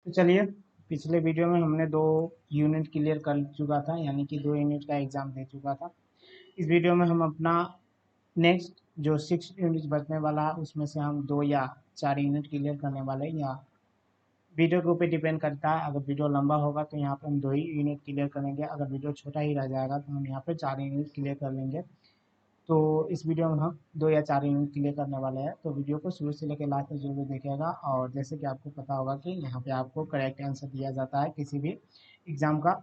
तो चलिए, पिछले वीडियो में हमने 2 यूनिट क्लियर कर चुका था, यानी कि 2 यूनिट का एग्ज़ाम दे चुका था। इस वीडियो में हम अपना नेक्स्ट जो 6 यूनिट बचने वाला है, उसमें से हम 2 या 4 यूनिट क्लियर करने वाले हैं। या वीडियो के ऊपर डिपेंड करता है, अगर वीडियो लंबा होगा तो यहाँ पे हम 2 ही यूनिट क्लियर करेंगे, अगर वीडियो छोटा ही रह जाएगा तो हम यहाँ पे 4 यूनिट क्लियर कर लेंगे। तो इस वीडियो में हम 2 या 4 यूनिट क्लियर करने वाले हैं, तो वीडियो को शुरू से लेकर लास्ट तक जरूर देखिएगा। और जैसे कि आपको पता होगा कि यहाँ पे आपको करेक्ट आंसर दिया जाता है किसी भी एग्ज़ाम का।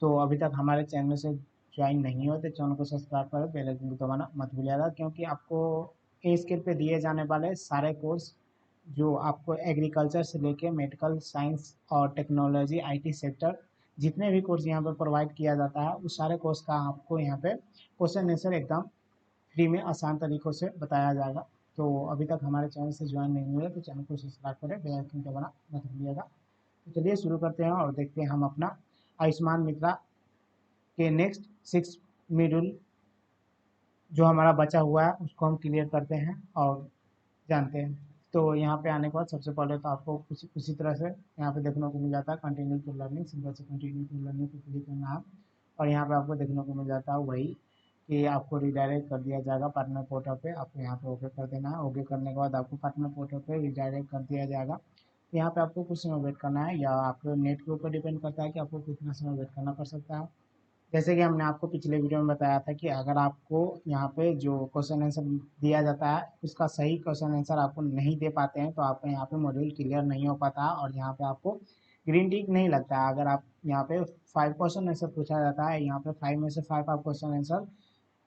तो अभी तक हमारे चैनल से ज्वाइन नहीं हो तो चैनल को सब्सक्राइब करो, बेल आइकन को दबाना मत भूलिएगा, क्योंकि आपको ए स्केल पे दिए जाने वाले सारे कोर्स जो आपको एग्रीकल्चर से लेके मेडिकल साइंस और टेक्नोलॉजी आईटी सेक्टर जितने भी कोर्स यहाँ पे प्रोवाइड किया जाता है, उस सारे कोर्स का आपको यहाँ पे क्वेश्चन आंसर एकदम फ्री में आसान तरीक़ों से बताया जाएगा। तो अभी तक हमारे चैनल से ज्वाइन नहीं हुए तो चैनल को सब्सक्राइब करें, बेल आइकन दबाना मत भूलिएगा। तो चलिए शुरू करते हैं और देखते हैं हम अपना आयुष्मान मित्रा के नेक्स्ट 6 मॉड्यूल जो हमारा बचा हुआ है उसको हम क्लियर करते हैं और जानते हैं। तो यहाँ पे आने के बाद सबसे पहले तो आपको कुछ उसी तरह से यहाँ पे देखने को मिल जाता है कंटिन्यू टू लर्निंग, सिंपल से कंटिन्यू टू लर्निंग पे क्लिक करना है। और यहाँ पे आपको देखने को मिल जाता है वही कि आपको रिडायरेक्ट कर दिया जाएगा पार्टनर पोर्टल पे। आपको यहाँ पे ओके कर देना है। ओके करने के बाद आपको पार्टनर पोर्टल पे रिडायरेक्ट कर दिया जाएगा। यहाँ पे आपको कुछ समय वेट करना है, या आपके नेट के ऊपर डिपेंड करता है कि आपको कितना समय वेट करना पड़ सकता है। जैसे कि हमने आपको पिछले वीडियो में बताया था कि अगर आपको यहाँ पे जो क्वेश्चन आंसर दिया जाता है उसका सही क्वेश्चन आंसर आपको नहीं दे पाते हैं तो आपका यहाँ पे मॉड्यूल क्लियर नहीं हो पाता है, और यहाँ पे आपको ग्रीन टिक नहीं लगता है। अगर आप यहाँ पे 5 क्वेश्चन आंसर पूछा जाता है, यहाँ पे 5 में से 5 आप क्वेश्चन आंसर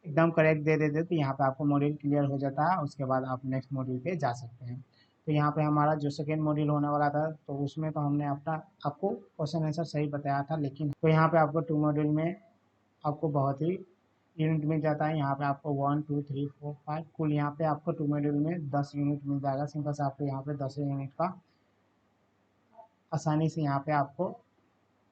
एकदम करेक्ट दे देते तो यहाँ पे आपको मॉड्यूल क्लियर हो जाता है, उसके बाद आप नेक्स्ट मॉड्यूल पे जा सकते हैं। तो यहाँ पे हमारा जो सेकेंड मॉड्यूल होने वाला था तो उसमें तो हमने अपना आपको क्वेश्चन आंसर सही बताया था, लेकिन तो यहाँ पे आपको 2 मॉड्यूल में आपको बहुत ही यूनिट मिल जाता है। यहाँ पे आपको 1 2 3 4 5 कुल यहाँ पे आपको 2 मॉड्यूल में 10 यूनिट मिल जाएगा। सिंपल से आपको यहाँ पे 10 यूनिट का आसानी से यहाँ पे आपको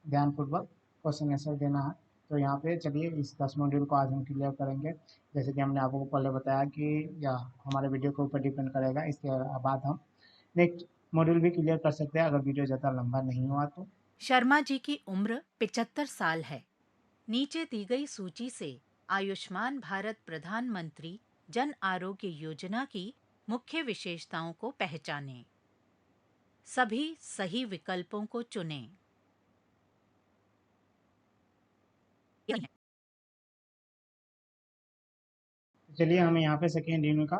ध्यानपूर्वक क्वेश्चन आंसर देना है। तो यहाँ पे चलिए इस 10 मॉड्यूल को आज हम क्लियर करेंगे। जैसे कि हमने आपको पहले बताया कि या हमारे वीडियो के ऊपर डिपेंड करेगा, इसके बाद हम नेक्स्ट मॉड्यूल भी क्लियर कर सकते हैं अगर वीडियो ज़्यादा लंबा नहीं हुआ तो। शर्मा जी की उम्र 75 साल है। नीचे दी गई सूची से आयुष्मान भारत प्रधानमंत्री जन आरोग्य योजना की मुख्य विशेषताओं को पहचानें। सभी सही विकल्पों को चुनें। चलिए हमें यहाँ पे सेकेंड यूनिट का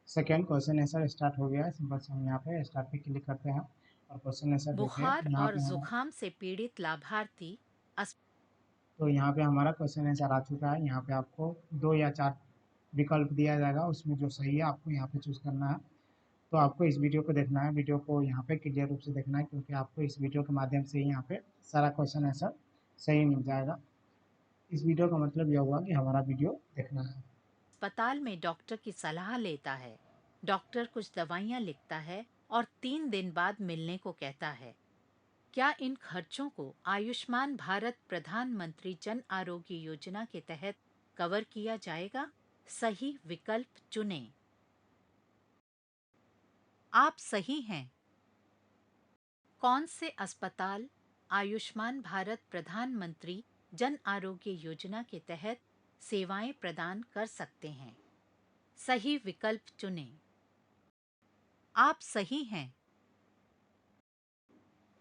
सेकेंड क्वेश्चन आंसर स्टार्ट हो गया है। सिंपल से हम यहाँ पे स्टार्ट पे क्लिक करते हैं और क्वेश्चन आंसर देखते हैं। बुखार तो यहाँ और पे हम जुखाम से पीड़ित लाभार्थी तो यहाँ पे हमारा क्वेश्चन आंसर आ चुका है। यहाँ पे आपको 2 या 4 विकल्प दिया जाएगा, उसमें जो सही है आपको यहाँ पे चूज़ करना है। तो आपको इस वीडियो को देखना है, वीडियो को यहाँ पे क्लियर रूप से देखना है, क्योंकि आपको इस वीडियो के माध्यम से ही यहाँ पे सारा क्वेश्चन आंसर सही मिल जाएगा। इस वीडियो का मतलब यह हुआ कि हमारा वीडियो देखना है। अस्पताल में डॉक्टर की सलाह लेता है। डॉक्टर कुछ दवाइयाँ लिखता है और 3 दिन बाद मिलने को कहता है। क्या इन खर्चों को आयुष्मान भारत प्रधानमंत्री जन आरोग्य योजना के तहत कवर किया जाएगा? सही विकल्प चुनें। आप सही हैं। कौन से अस्पताल आयुष्मान भारत प्रधानमंत्री जन आरोग्य योजना के तहत सेवाएं प्रदान कर सकते हैं? सही विकल्प चुनें। आप सही हैं।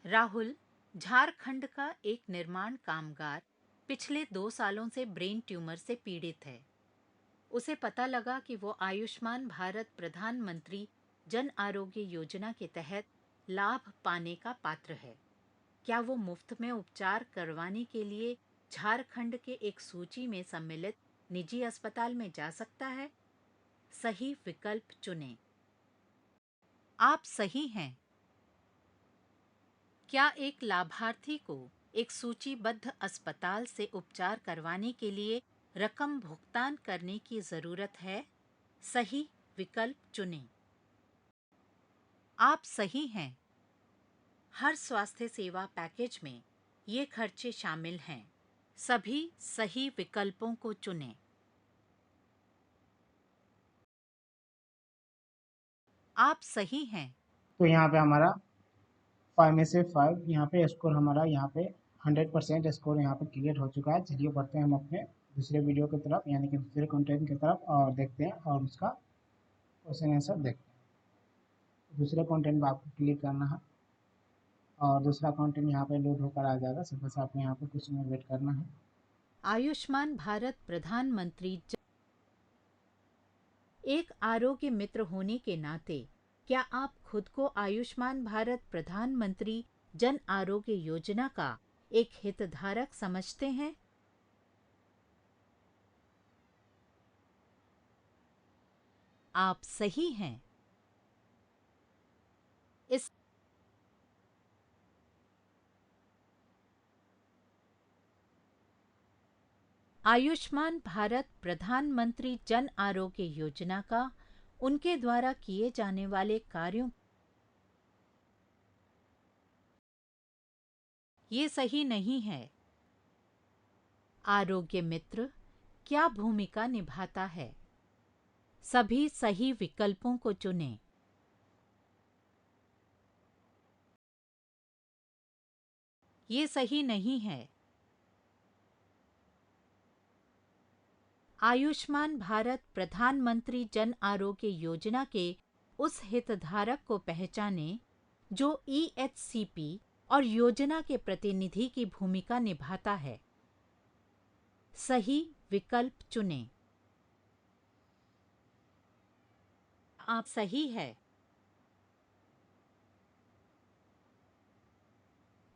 राहुल झारखंड का एक निर्माण कामगार पिछले 2 सालों से ब्रेन ट्यूमर से पीड़ित है। उसे पता लगा कि वो आयुष्मान भारत प्रधानमंत्री जन आरोग्य योजना के तहत लाभ पाने का पात्र है। क्या वो मुफ्त में उपचार करवाने के लिए झारखंड के एक सूची में सम्मिलित निजी अस्पताल में जा सकता है? सही विकल्प चुनें। आप सही हैं। क्या एक लाभार्थी को एक सूचीबद्ध अस्पताल से उपचार करवाने के लिए रकम भुगतान करने की जरूरत है? सही विकल्प चुनें। आप सही हैं। हर स्वास्थ्य सेवा पैकेज में ये खर्चे शामिल हैं। सभी सही विकल्पों को चुनें। आप सही हैं। तो यहाँ पे हमारा 5 में से 5 यहाँ पे स्कोर हमारा यहाँ पे 100% स्कोर यहाँ पे क्लियर हो चुका है। चलिए बढ़ते हैं हम अपने दूसरे वीडियो की तरफ, यानी कि दूसरे कंटेंट की तरफ, और देखते हैं और उसका क्वेश्चन आंसर देखते हैं। दूसरे कंटेंट पर आपको क्लिक करना है और दूसरा कंटेंट यहाँ पे लोड होकर आ जाएगा। सिर्फ बस आपको यहाँ पे कुछ मिनट वेट करना है। आयुष्मान भारत प्रधानमंत्री एक आरोग्य मित्र होने के नाते क्या आप खुद को आयुष्मान भारत प्रधानमंत्री जन आरोग्य योजना का एक हितधारक समझते हैं? आप सही हैं। इस आयुष्मान भारत प्रधानमंत्री जन आरोग्य योजना का उनके द्वारा किए जाने वाले कार्यों ये सही नहीं है। आरोग्य मित्र क्या भूमिका निभाता है? सभी सही विकल्पों को चुनें। ये सही नहीं है। आयुष्मान भारत प्रधानमंत्री जन आरोग्य योजना के उस हितधारक को पहचानें जो EHCP और योजना के प्रतिनिधि की भूमिका निभाता है। सही विकल्प चुनें। आप सही है।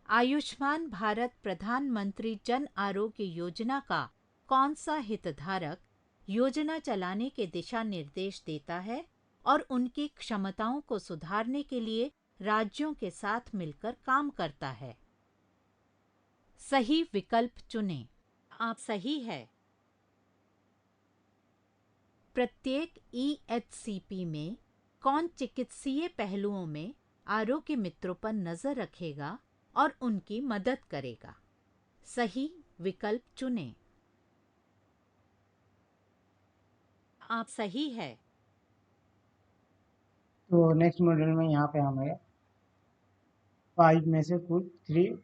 आयुष्मान भारत प्रधानमंत्री जन आरोग्य योजना का कौन सा हितधारक योजना चलाने के दिशा निर्देश देता है और उनकी क्षमताओं को सुधारने के लिए राज्यों के साथ मिलकर काम करता है? सही विकल्प चुनें। आप सही है। प्रत्येक EHCP में कौन चिकित्सीय पहलुओं में आरोग्य मित्रों पर नजर रखेगा और उनकी मदद करेगा? सही विकल्प चुनें। आप सही है। तो नेक्स्ट मॉड्यूल में यहाँ पे हमें 5 में से कुल 3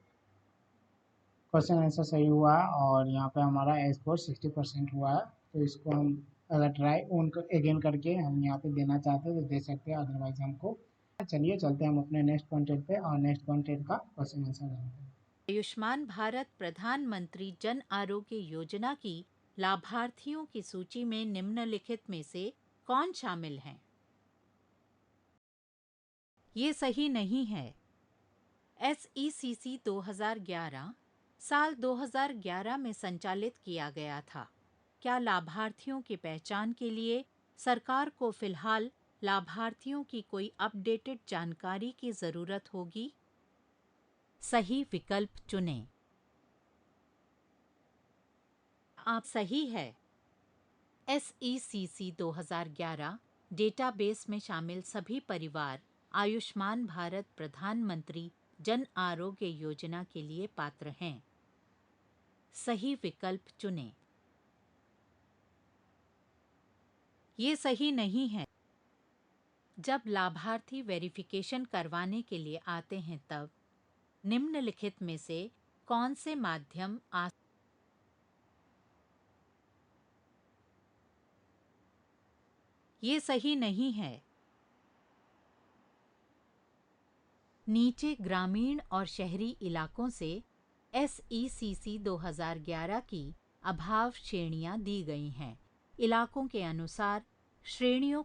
क्वेश्चन आंसर सही हुआ है और यहाँ पे हमारा स्कोर 60% हुआ है। तो इसको हम अगर ट्राई ऑन अगेन करके हम यहाँ पे देना चाहते हैं तो दे सकते हैं, अदरवाइज हमको चलिए चलते हैं हम अपने नेक्स्ट कंटेंट पे और नेक्स्ट कंटेंट का क्वेश्चन आंसर जानते हैं। आयुष्मान भारत प्रधानमंत्री जन आरोग्य योजना की लाभार्थियों की सूची में निम्नलिखित में से कौन शामिल हैं? ये सही नहीं है। SECC 2011 साल 2011 में संचालित किया गया था। क्या लाभार्थियों की पहचान के लिए सरकार को फिलहाल लाभार्थियों की कोई अपडेटेड जानकारी की जरूरत होगी? सही विकल्प चुनें। आप सही है। SECC 2011 डेटाबेस में शामिल सभी परिवार आयुष्मान भारत प्रधानमंत्री जन आरोग्य योजना के लिए पात्र हैं। सही विकल्प चुनें। ये सही नहीं है। जब लाभार्थी वेरिफिकेशन करवाने के लिए आते हैं तब निम्नलिखित में से कौन से माध्यम ये सही नहीं है। नीचे ग्रामीण और शहरी इलाकों से SECC 2011 की अभाव श्रेणियां दी गई हैं। इलाकों के अनुसार श्रेणियों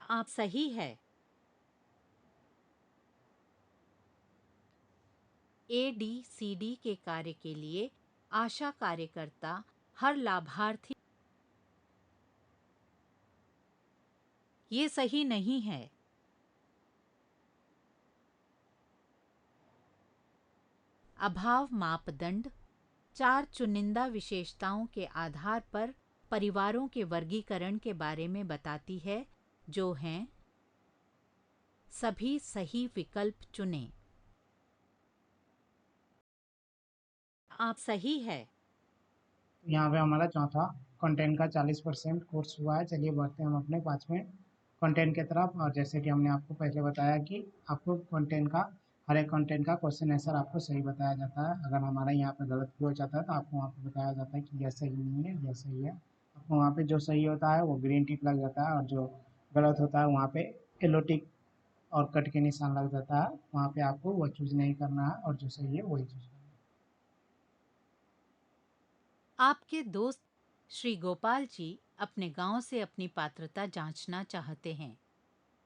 आप सही है। ADCD के कार्य के लिए आशा कार्यकर्ता हर लाभार्थी ये सही नहीं है। अभाव मापदंड 4 चुनिंदा विशेषताओं के आधार पर परिवारों के वर्गीकरण के बारे में बताती है, जो हैं सभी सही विकल्प चुनें। आप सही है। यहाँ पे हमारा चौथा कंटेंट का 40% कोर्स हुआ है। चलिए बढ़ते हैं हम अपने 5वें कंटेंट की तरफ। और जैसे कि हमने आपको पहले बताया कि आपको कंटेंट का हर एक कंटेंट का क्वेश्चन आंसर आपको सही बताया जाता है। अगर हमारा यहाँ पे गलत भी हो जाता है तो आपको वहाँ पे बताया जाता है कि यह सही नहीं है, यह सही है। आपको वहाँ पे जो सही होता है वो ग्रीन टिक लग जाता है, और जो गलत होता है वहाँ पे येलो टिक और कट के निशान लग जाता है। वहाँ पे आपको वो चूज नहीं करना है, और जो सही है वही चूज करना है। आपके दोस्त श्री गोपाल जी अपने गांव से अपनी पात्रता जांचना चाहते हैं।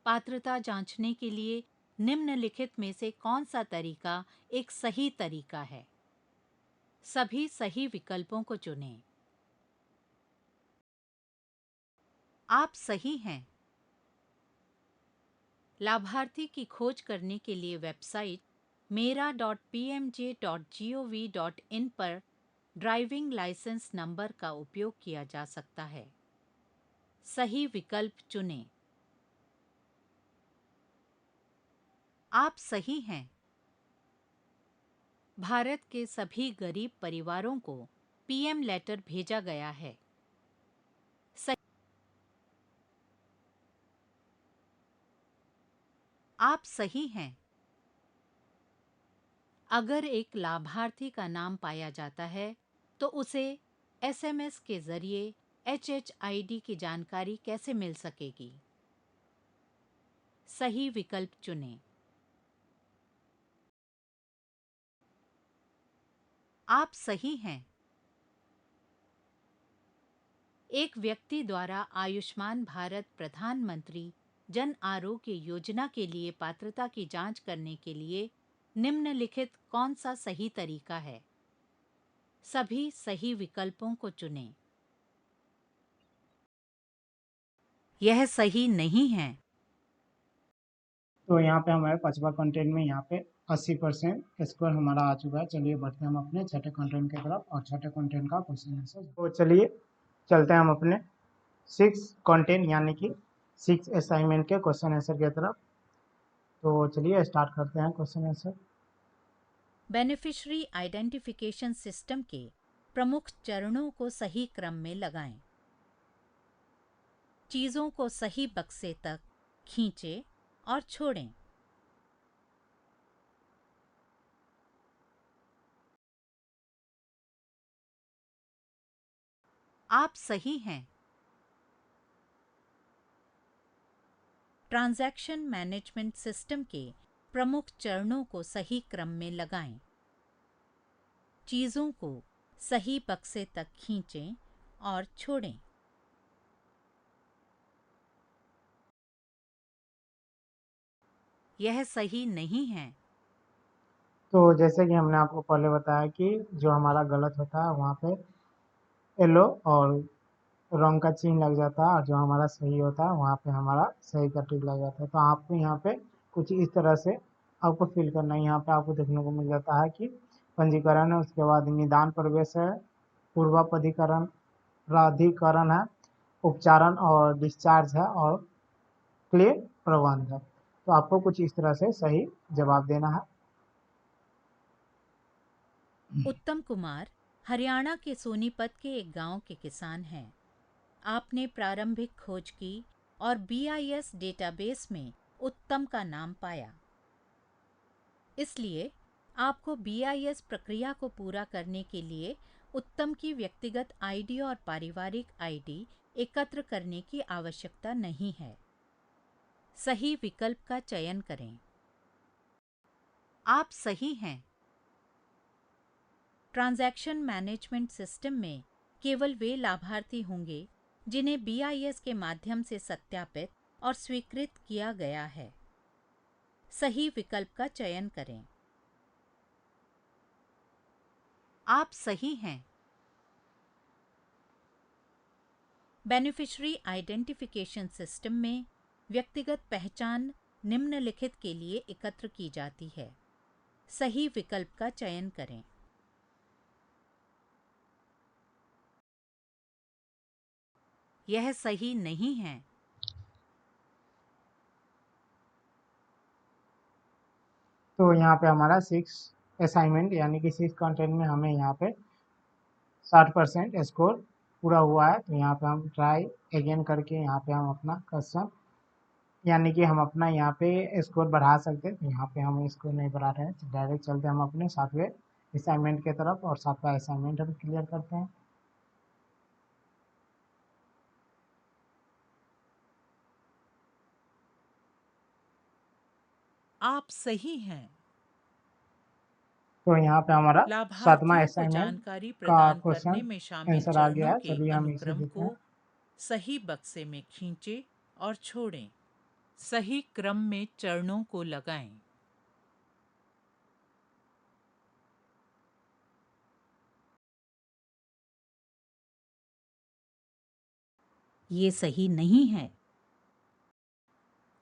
पात्रता जांचने के लिए निम्नलिखित में से कौन सा तरीका एक सही तरीका है? सभी सही विकल्पों को चुनें। आप सही हैं। लाभार्थी की खोज करने के लिए वेबसाइट mera.pmj.gov.in पर ड्राइविंग लाइसेंस नंबर का उपयोग किया जा सकता है। सही विकल्प चुनें। आप सही हैं। भारत के सभी गरीब परिवारों को पीएम लेटर भेजा गया है। सही। आप सही हैं। अगर एक लाभार्थी का नाम पाया जाता है तो उसे एसएमएस के जरिए HHID की जानकारी कैसे मिल सकेगी? सही विकल्प चुनें। आप सही हैं। एक व्यक्ति द्वारा आयुष्मान भारत प्रधानमंत्री जन आरोग्य योजना के लिए पात्रता की जांच करने के लिए निम्नलिखित कौन सा सही तरीका है? सभी सही विकल्पों को चुनें। यह सही नहीं है। तो यहाँ पे हमारे 5वां कंटेंट में यहाँ पे 80% स्कोर हमारा आ चुका है। चलिए बढ़ते हैं हम अपने छठे कंटेंट की तरफ, और छठे कंटेंट का क्वेश्चन आंसर। तो चलिए चलते हैं हम अपने 6 कंटेंट यानी कि 6 असाइनमेंट के क्वेश्चन आंसर की तरफ। तो चलिए स्टार्ट करते हैं question answer. Beneficiary identification system के प्रमुख चरणों को सही क्रम में लगाएं। चीजों को सही बक्से तक खींचें और छोड़ें। आप सही हैं। ट्रांजैक्शन मैनेजमेंट सिस्टम के प्रमुख चरणों को सही क्रम में लगाएं। चीजों को सही बक्से तक खींचें और छोड़ें। यह सही नहीं है। तो जैसे कि हमने आपको पहले बताया कि जो हमारा गलत होता है वहाँ पे येलो और रंग का चिन्ह लग जाता है, और जो हमारा सही होता है वहाँ पे हमारा सही का टिक लग जाता है। तो आपको यहाँ पे कुछ इस तरह से आपको फिल करना है। यहाँ पे आपको देखने को मिल जाता है कि पंजीकरण है, उसके बाद निदान प्रवेश है, पूर्वापधिकरण प्राधिकरण है, उपचारण और डिस्चार्ज है, और क्लेम प्रबंध है। तो आपको कुछ इस तरह से सही जवाब देना है। उत्तम कुमार हरियाणा के सोनीपत के एक गांव के किसान हैं। आपने प्रारंभिक खोज की और BIS डेटाबेस में उत्तम का नाम पाया। इसलिए आपको BIS प्रक्रिया को पूरा करने के लिए उत्तम की व्यक्तिगत ID और पारिवारिक ID एकत्र करने की आवश्यकता नहीं है। सही विकल्प का चयन करें। आप सही हैं। ट्रांजैक्शन मैनेजमेंट सिस्टम में केवल वे लाभार्थी होंगे जिन्हें BIS के माध्यम से सत्यापित और स्वीकृत किया गया है। सही विकल्प का चयन करें। आप सही हैं। बेनिफिशियरी आइडेंटिफिकेशन सिस्टम में व्यक्तिगत पहचान निम्नलिखित के लिए एकत्र की जाती है। सही विकल्प का चयन करें। यह सही नहीं है। तो यहाँ पे हमारा 6 असाइनमेंट यानी कि 6 कंटेंट में हमें यहाँ पे 60% स्कोर पूरा हुआ है। तो यहाँ पे हम ट्राई अगेन करके यहाँ पे हम अपना क्वेश्चन यानी कि हम अपना यहाँ पे स्कोर बढ़ा सकते हैं। तो यहाँ पे हम स्कोर नहीं बढ़ा रहे हैं, तो डायरेक्ट चलते हैं हम अपने 7वें असाइनमेंट की तरफ और 7वां असाइनमेंट हम क्लियर करते हैं। आप सही हैं। तो यहाँ पे हमारा 7वां लाभार्थियों को असाइनमेंट जानकारी का प्रदान करने क्वेश्चन में शामिल आंसर आ गया चरणों है। के चलिए हम इसे अनुक्रम देते को हैं। सही बक्से में खींचें और छोड़ें। सही क्रम में चरणों को लगाएं। ये सही नहीं है।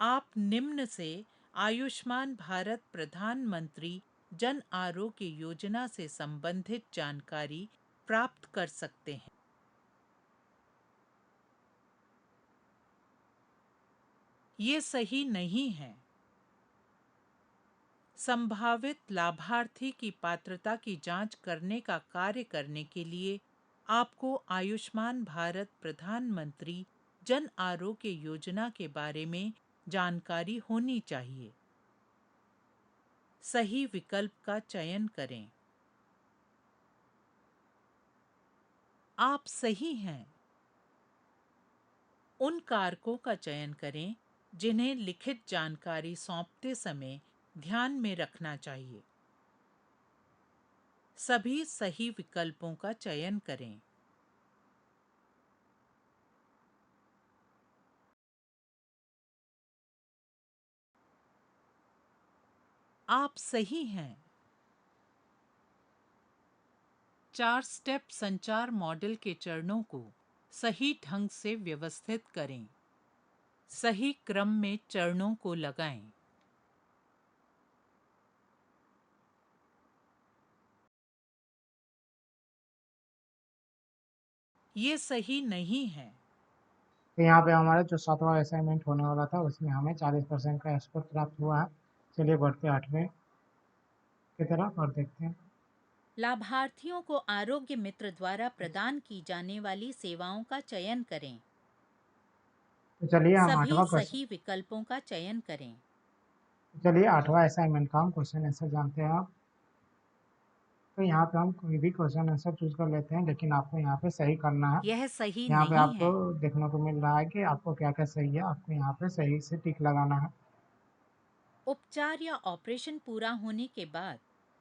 आप निम्न से आयुष्मान भारत प्रधानमंत्री जन आरोग्य योजना से संबंधित जानकारी प्राप्त कर सकते हैं। ये सही नहीं है। संभावित लाभार्थी की पात्रता की जांच करने का कार्य करने के लिए आपको आयुष्मान भारत प्रधानमंत्री जन आरोग्य योजना के बारे में जानकारी होनी चाहिए। सही विकल्प का चयन करें। आप सही हैं। उन कारकों का चयन करें जिन्हें लिखित जानकारी सौंपते समय ध्यान में रखना चाहिए। सभी सही विकल्पों का चयन करें। आप सही हैं। 4 स्टेप संचार मॉडल के चरणों को सही ढंग से व्यवस्थित करें। सही क्रम में चरणों को लगाएं। ये सही नहीं है। तो यहाँ पे हमारा जो 7वां असाइनमेंट होने वाला था उसमें हमें 40% का स्कोर प्राप्त हुआ है। चलिए बढ़ते हैं 8वें की तरफ और देखते हैं। लाभार्थियों को आरोग्य मित्र द्वारा प्रदान की जाने वाली सेवाओं का चयन करें। तो चलिए हम सभी 8वां क्वेश्चन सही विकल्पों का चयन करें। चलिए 8वां असाइनमेंट का हम क्वेश्चन आंसर जानते हैं आप। तो यहाँ पे हम कोई भी क्वेश्चन आंसर चूज कर लेते हैं, लेकिन आपको यहाँ पे सही करना है। यह सही यहाँ पे नहीं आपको है। देखने को मिल रहा है कि आपको क्या क्या सही है, आपको यहाँ पे सही से टिक लगाना है। उपचार या ऑपरेशन पूरा होने के बाद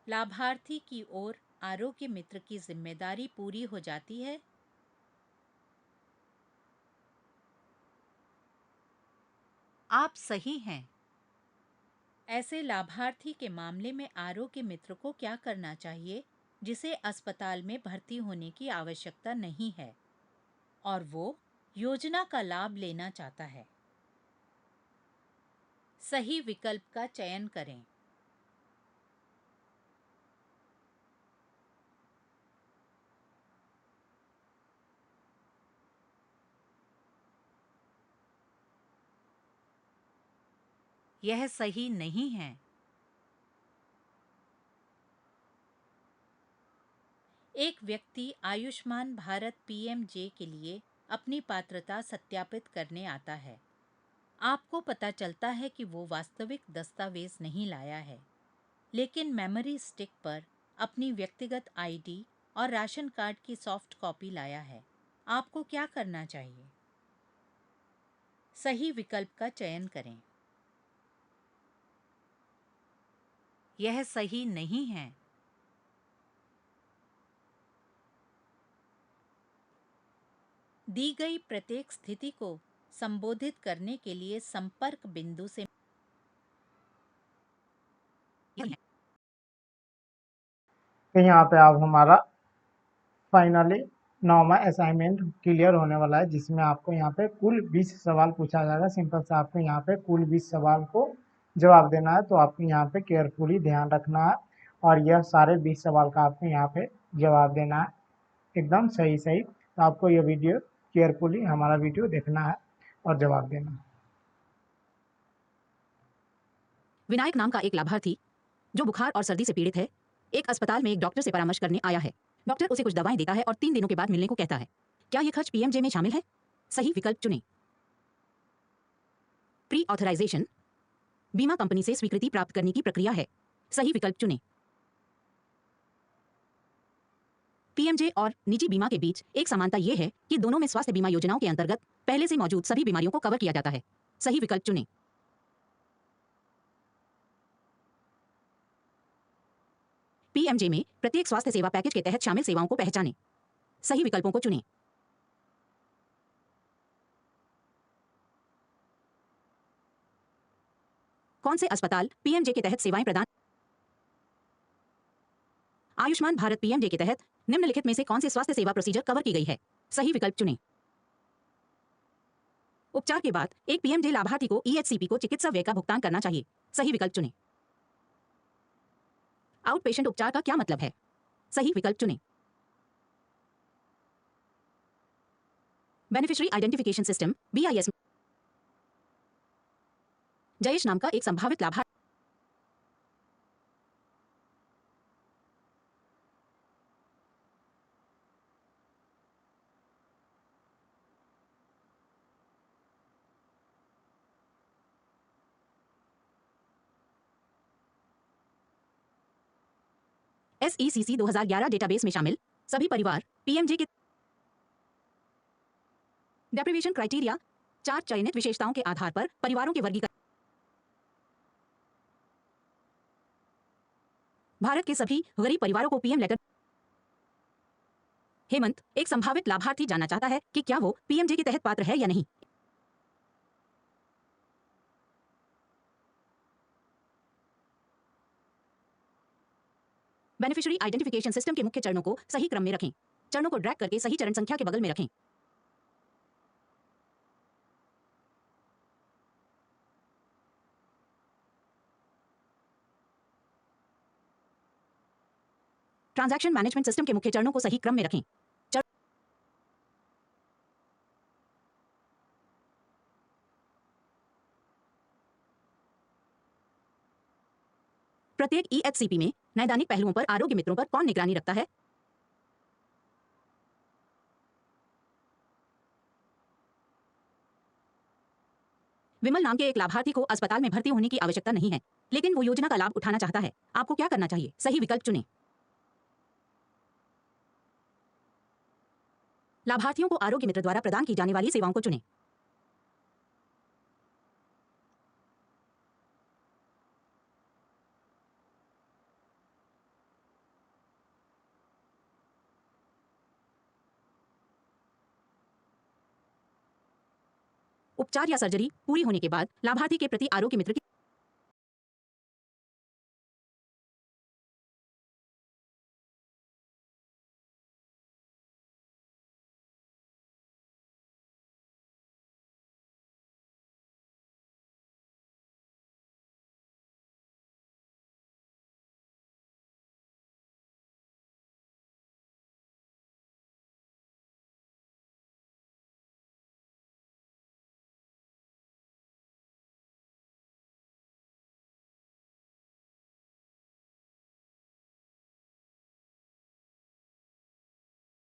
लाभार्थी की ओर आरोग्य मित्र की जिम्मेदारी पूरी हो जाती है। आप सही हैं। ऐसे लाभार्थी के मामले में आरोग्य मित्र को क्या करना चाहिए जिसे अस्पताल में भर्ती होने की आवश्यकता नहीं है और वो योजना का लाभ लेना चाहता है। सही विकल्प का चयन करें। यह सही नहीं है। एक व्यक्ति आयुष्मान भारत पीएमजे के लिए अपनी पात्रता सत्यापित करने आता है। आपको पता चलता है कि वो वास्तविक दस्तावेज नहीं लाया है, लेकिन मेमोरी स्टिक पर अपनी व्यक्तिगत आईडी और राशन कार्ड की सॉफ्ट कॉपी लाया है। आपको क्या करना चाहिए? सही विकल्प का चयन करें। यह सही नहीं है। दी गई प्रत्येक स्थिति को संबोधित करने के लिए संपर्क बिंदु से तो यहाँ पे आप हमारा फाइनली 9वां असाइनमेंट क्लियर होने वाला है, जिसमें आपको यहाँ पे कुल 20 सवाल पूछा जाएगा। सिंपल से आपको यहाँ पे कुल 20 सवाल को जवाब देना है। तो आपको यहाँ पे केयरफुली ध्यान रखना है और यह सारे 20 सवाल का आपको यहाँ पे जवाब देना है एकदम सही सही। तो आपको यह वीडियो केयरफुली हमारा वीडियो देखना है और जवाब देना है। विनायक नाम का एक लाभार्थी जो बुखार और सर्दी से पीड़ित है, एक अस्पताल में एक डॉक्टर से परामर्श करने आया है। डॉक्टर उसे कुछ दवाएं देता है और 3 दिनों के बाद मिलने को कहता है। क्या ये खर्च पीएमजे में शामिल है? सही विकल्प चुनें। प्री ऑथराइजेशन बीमा कंपनी से स्वीकृति प्राप्त करने की प्रक्रिया है। सही विकल्प चुनें। पीएमजे और निजी बीमा के बीच एक समानता यह है कि दोनों में स्वास्थ्य बीमा योजनाओं के अंतर्गत पहले से मौजूद सभी बीमारियों को कवर किया जाता है। सही विकल्प चुनें। पीएमजे में प्रत्येक स्वास्थ्य सेवा पैकेज के तहत शामिल सेवाओं को पहचानें। सही विकल्पों को चुनें। कौन से अस्पताल पीएमजे के तहत सेवाएं प्रदान? आयुष्मान भारत पीएमजे के तहत निम्नलिखित में से कौन से स्वास्थ्य सेवा प्रोसीजर कवर की गई है? सही विकल्प चुनें। उपचार के बाद एक पीएमजे लाभार्थी को ईएचसीपी को चिकित्सा व्यय का भुगतान करना चाहिए। सही विकल्प चुनें। आउट पेशेंट उपचार का क्या मतलब है? सही विकल्प चुनें। Beneficiary identification system BIS Jayesh नाम का एक संभावित लाभार्थी SECC 2011 डेटाबेस में शामिल सभी परिवार पीएमजे के डेप्रिवेशन क्राइटेरिया 4 चयनित विशेषताओं के आधार पर परिवारों के वर्गीकरण। भारत के सभी गरीब परिवारों को पीएम लेटर। हेमंत एक संभावित लाभार्थी जानना चाहता है कि क्या वो पीएमजे के तहत पात्र है या नहीं। बेनिफिशियरी आइडेंटिफिकेशन सिस्टम के मुख्य चरणों को सही क्रम में रखें। चरणों को ड्रैग करके सही चरण संख्या के बगल में रखें। ट्रांजैक्शन मैनेजमेंट सिस्टम के मुख्य चरणों को सही क्रम में रखें। प्रत्येक ईएचसीपी में नैदानिक पहलुओं पर आरोग्य मित्रों पर कौन निगरानी रखता है? विमल नाम के एक लाभार्थी को अस्पताल में भर्ती होने की आवश्यकता नहीं है, लेकिन वो योजना का लाभ उठाना चाहता है। आपको क्या करना चाहिए? सही विकल्प चुनें। लाभार्थियों को आरोग्य मित्र द्वारा प्रदान की जाने वाली सेवाओं को चुनें। उपचार या सर्जरी पूरी होने के बाद लाभार्थी के प्रति आरोग्य मित्र की